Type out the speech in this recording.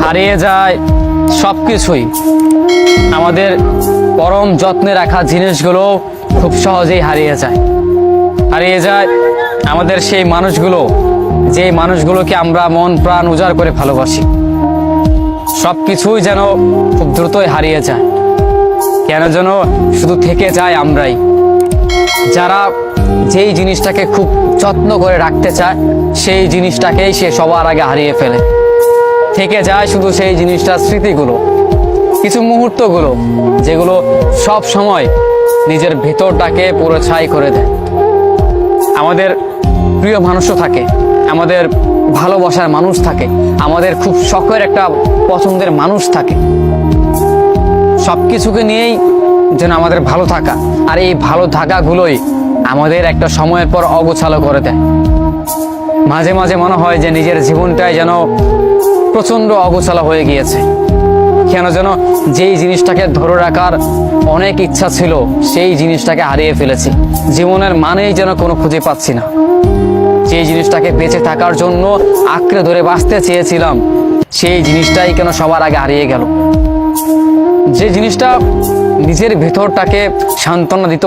হারিয়ে যায় সব কিছুই। আমাদের পরম যত্নে রাখা জিনিসগুলো খুব সহজেই হারিয়ে যায়। হারিয়ে যায় আমাদের সেই মানুষগুলো, যে মানুষগুলোকে আমরা মন প্রাণ উজাড় করে ভালোবাসি। সব কিছুই যেন খুব দ্রুতই হারিয়ে যায়। কেন যেন শুধু থেকে যায় আমরাই, যারা যেই জিনিসটাকে খুব যত্ন করে রাখতে চায় সেই জিনিসটাকেই সে সবার আগে হারিয়ে ফেলে। থেকে যায় শুধু সেই জিনিসটার স্মৃতিগুলো, কিছু মুহূর্তগুলো, যেগুলো সব সময় নিজের ভেতরটাকে পুরো ছাই করে দেয়। আমাদের প্রিয় মানুষও থাকে, আমাদের ভালোবাসার মানুষ থাকে, আমাদের খুব শখের একটা পছন্দের মানুষ থাকে। সব কিছুকে নিয়েই যেন আমাদের ভালো থাকা, আর এই ভালো থাকাগুলোই আমাদের একটা সময়ের পর অগোছালো করে দেয়। মাঝে মাঝে মনে হয় যে নিজের জীবনটাই যেন প্রচণ্ড অগোছালো হয়ে গিয়েছে। কেন যেন যেই জিনিসটাকে ধরে রাখার অনেক ইচ্ছা ছিল সেই জিনিসটাকে হারিয়ে ফেলেছি। জীবনের মানেই যেন কোনো খুঁজে পাচ্ছি না। যেই জিনিসটাকে বেঁচে থাকার জন্য আঁকড়ে ধরে বাঁচতে চেয়েছিলাম সেই জিনিসটাই কেন সবার আগে হারিয়ে গেল। যে জিনিসটা নিজের ভেতরটাকে সান্ত্বনা দিত